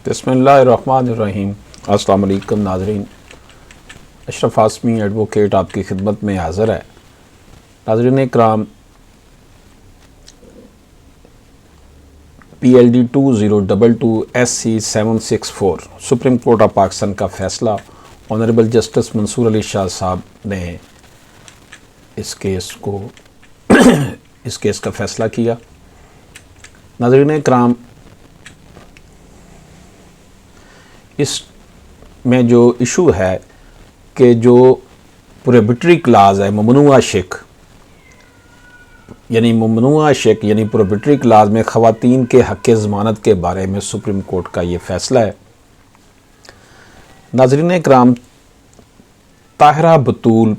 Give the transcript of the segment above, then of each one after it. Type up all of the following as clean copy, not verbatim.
بسم اللہ الرحمن الرحیم۔ السلام علیکم ناظرین، اشرف ہاشمی ایڈوکیٹ آپ کی خدمت میں حاضر ہے۔ ناظرین اکرام، PLD 2022SC764 supreme court of Pakistan کا فیصلہ، آنریبل جسٹس منصور علی شاہ صاحب نے اس کیس کا فیصلہ کیا۔ ناظرین اکرام، اس میں جو ایشو ہے کہ جو پروہیبٹری کلاز ہے، ممنوعہ شق یعنی پروہیبٹری کلاز میں خواتین کے حق ضمانت کے بارے میں سپریم کورٹ کا یہ فیصلہ ہے۔ ناظرین اکرام، طاہرہ بطول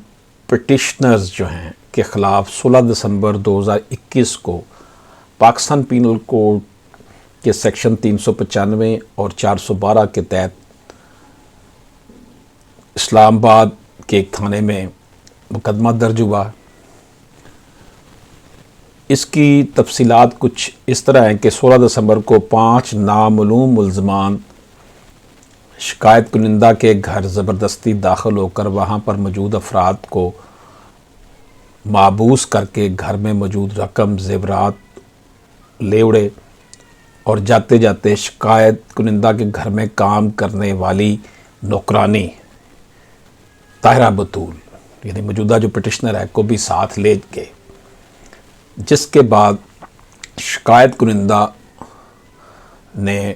پٹیشنرز جو ہیں کے خلاف 16 دسمبر 2021 کو پاکستان پینل کوڈ کے سیکشن 395 اور 412 کے تحت اسلام آباد کے ایک تھانے میں مقدمہ درج ہوا۔ اس کی تفصیلات کچھ اس طرح ہیں کہ 16 دسمبر کو 5 نامعلوم ملزمان شکایت کنندہ کے گھر زبردستی داخل ہو کر وہاں پر موجود افراد کو محبوس کر کے گھر میں موجود رقم، زیورات لے اڑے اور جاتے جاتے شکایت کنندہ کے گھر میں کام کرنے والی نوکرانی طاہرہ بطول یعنی موجودہ جو پٹیشنر ہے کو بھی ساتھ لے گئے، جس کے بعد شکایت کنندہ نے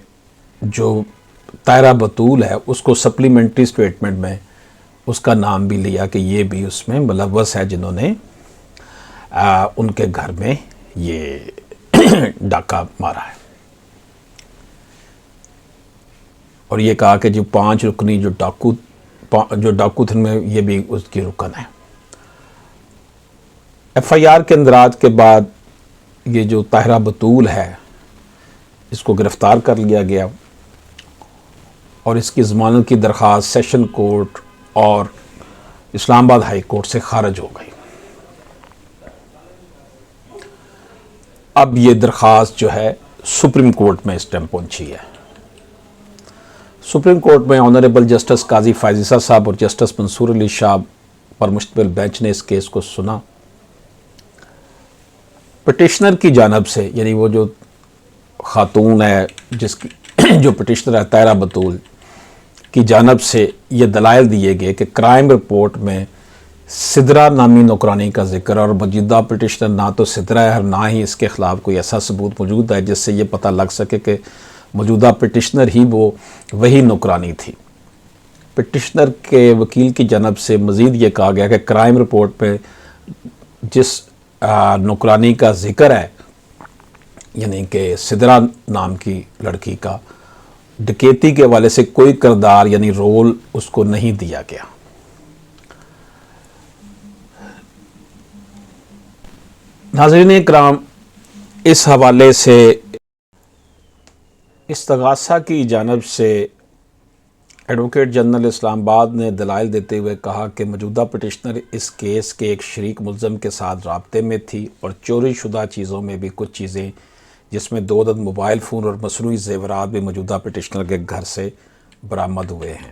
جو طاہرہ بطول ہے اس کو سپلیمنٹری سٹیٹمنٹ میں اس کا نام بھی لیا کہ یہ بھی اس میں ملوث ہے جنہوں نے ان کے گھر میں یہ ڈاکہ مارا ہے، اور یہ کہا کہ جو 5 رکنی جو ڈاکو تھے میں یہ بھی اس کی رکن ہے۔ FIR کے اندراج کے بعد یہ جو طاہرہ بطول ہے اس کو گرفتار کر لیا گیا اور اس کی ضمانت کی درخواست سیشن کورٹ اور اسلام آباد ہائی کورٹ سے خارج ہو گئی۔ اب یہ درخواست جو ہے سپریم کورٹ میں اس ٹائم پہنچی ہے۔ سپریم کورٹ میں آنریبل جسٹس قاضی فائزہ صاحب اور جسٹس منصور علی شاہ پر مشتمل بینچ نے اس کیس کو سنا۔ پٹیشنر کی جانب سے یعنی وہ جو خاتون ہے جو پٹیشنر ہے طاہرہ بطول کی جانب سے یہ دلائل دیے گئے کہ کرائم رپورٹ میں سدرہ نامی نوکرانی کا ذکر اور موجودہ پٹیشنر نہ تو سدرہ ہے اور نہ ہی اس کے خلاف کوئی ایسا ثبوت موجود ہے جس سے یہ پتہ لگ سکے کہ موجودہ پٹیشنر ہی وہی نوکرانی تھی۔ پٹیشنر کے وکیل کی جانب سے مزید یہ کہا گیا کہ کرائم رپورٹ میں جس نوکرانی کا ذکر ہے یعنی کہ سدرہ نام کی لڑکی کا، ڈکیتی کے حوالے سے کوئی کردار یعنی رول اس کو نہیں دیا گیا۔ ناظرین اکرام، اس حوالے سے استغاثہ کی جانب سے ایڈوکیٹ جنرل اسلام آباد نے دلائل دیتے ہوئے کہا کہ موجودہ پٹیشنر اس کیس کے ایک شریک ملزم کے ساتھ رابطے میں تھی اور چوری شدہ چیزوں میں بھی کچھ چیزیں جس میں 2 عدد موبائل فون اور مصنوعی زیورات بھی موجودہ پٹیشنر کے گھر سے برآمد ہوئے ہیں۔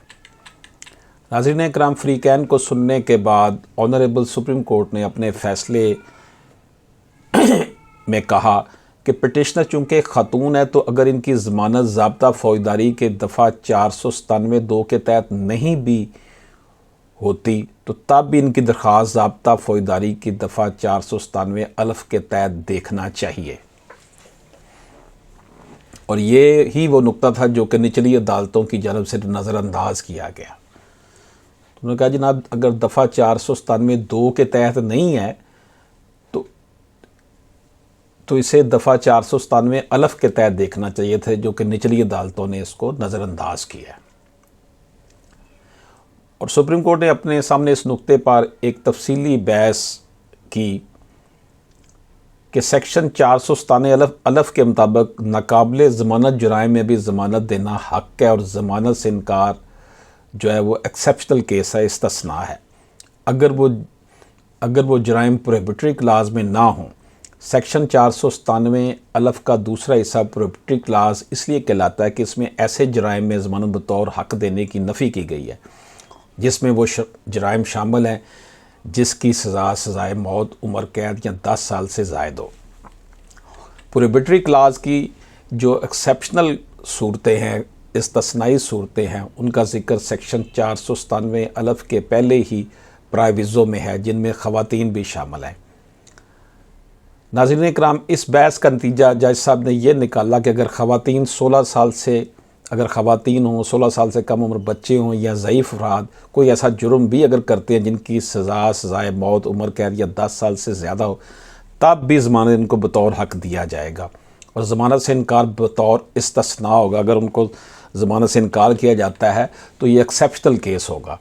ناظرین اکرام، فریقین کو سننے کے بعد آنریبل سپریم کورٹ نے اپنے فیصلے میں کہا کہ پٹیشنر چونکہ خاتون ہے تو اگر ان کی ضمانت ضابطہ فوجداری کے دفعہ 497(2) کے تحت نہیں بھی ہوتی تو تب بھی ان کی درخواست ضابطہ فوجداری کی دفعہ 497(ا) کے تحت دیکھنا چاہیے، اور یہ ہی وہ نقطہ تھا جو کہ نچلی عدالتوں کی جانب سے نظر انداز کیا گیا۔ انہوں نے کہا جناب اگر دفعہ 497(2) کے تحت نہیں ہے تو اسے دفعہ 497(ا) کے تحت دیکھنا چاہیے تھے، جو کہ نچلی عدالتوں نے اس کو نظر انداز کیا ہے۔ اور سپریم کورٹ نے اپنے سامنے اس نقطے پر ایک تفصیلی بحث کی کہ سیکشن 497(ا) کے مطابق ناقابل ضمانت جرائم میں بھی ضمانت دینا حق ہے، اور ضمانت سے انکار جو ہے وہ ایکسیپشنل کیس ہے، استثناء ہے۔ اگر وہ جرائم پروہیبٹری کلاز میں نہ ہوں سیکشن 497 الف کا دوسرا حصہ پروہیبٹری کلاز اس لیے کہلاتا ہے کہ اس میں ایسے جرائم میں ضمانت بطور حق دینے کی نفی کی گئی ہے جس میں وہ جرائم شامل ہیں جس کی سزائے موت، عمر قید یا 10 سال سے زائد ہو۔ پروہیبٹری کلاز کی جو ایکسیپشنل صورتیں ہیں، استثنائی صورتیں ہیں، ان کا ذکر سیکشن 497 الف کے پہلے ہی پرائیویزوں میں ہے، جن میں خواتین بھی شامل ہیں۔ ناظرین اکرام، اس بحث کا نتیجہ جج صاحب نے یہ نکالا کہ اگر خواتین 16 سال سے خواتین ہوں، 16 سال سے کم عمر بچے ہوں یا ضعیف افراد کوئی ایسا جرم بھی اگر کرتے ہیں جن کی سزائے موت، عمر قید یا 10 سال سے زیادہ ہو، تب بھی ضمانت ان کو بطور حق دیا جائے گا، اور ضمانت سے انکار بطور استثناء ہوگا۔ اگر ان کو ضمانت سے انکار کیا جاتا ہے تو یہ ایکسیپشنل کیس ہوگا،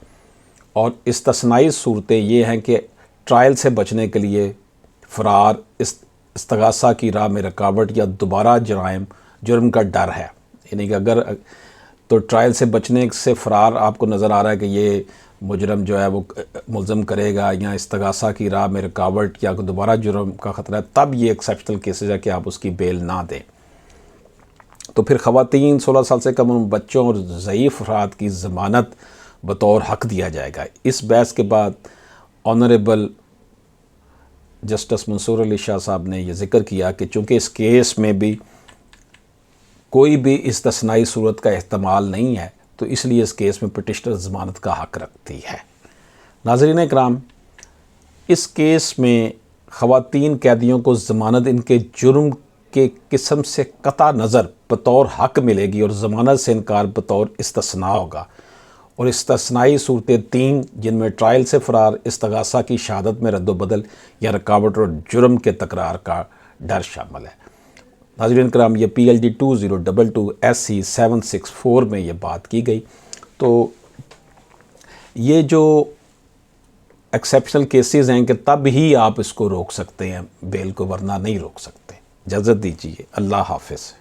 اور استثنائی صورتیں یہ ہیں کہ ٹرائل سے بچنے کے لیے فرار، استغاثہ کی راہ میں رکاوٹ یا دوبارہ جرم کا ڈر ہے، یعنی کہ اگر تو ٹرائل سے بچنے سے فرار آپ کو نظر آ رہا ہے کہ یہ مجرم جو ہے وہ ملزم کرے گا، یا استغاثہ کی راہ میں رکاوٹ یا دوبارہ جرم کا خطرہ ہے، تب یہ ایکسیپشنل کیسز ہے کہ آپ اس کی بیل نہ دیں۔ تو پھر خواتین، 16 سال سے کم عمر بچوں اور ضعیف افراد کی ضمانت بطور حق دیا جائے گا۔ اس بحث کے بعد آنریبل جسٹس منصور علی شاہ صاحب نے یہ ذکر کیا کہ چونکہ اس کیس میں بھی کوئی بھی استثنائی صورت کا احتمال نہیں ہے، تو اس لیے اس کیس میں پٹیشنر ضمانت کا حق رکھتی ہے۔ ناظرین اکرام، اس کیس میں خواتین قیدیوں کو ضمانت ان کے جرم کے قسم سے قطع نظر بطور حق ملے گی، اور ضمانت سے انکار بطور استثناء ہوگا، اور استثنائی صورتیں 3 جن میں ٹرائل سے فرار، استغاثہ کی شہادت میں رد و بدل یا رکاوٹ اور جرم کے تکرار کا ڈر شامل ہے۔ ناظرین کرام، یہ PLD 2022 SC 764 میں یہ بات کی گئی۔ تو یہ جو ایکسیپشنل کیسز ہیں کہ تب ہی آپ اس کو روک سکتے ہیں بیل کو، ورنہ نہیں روک سکتے۔ اجازت دیجیے، اللہ حافظ۔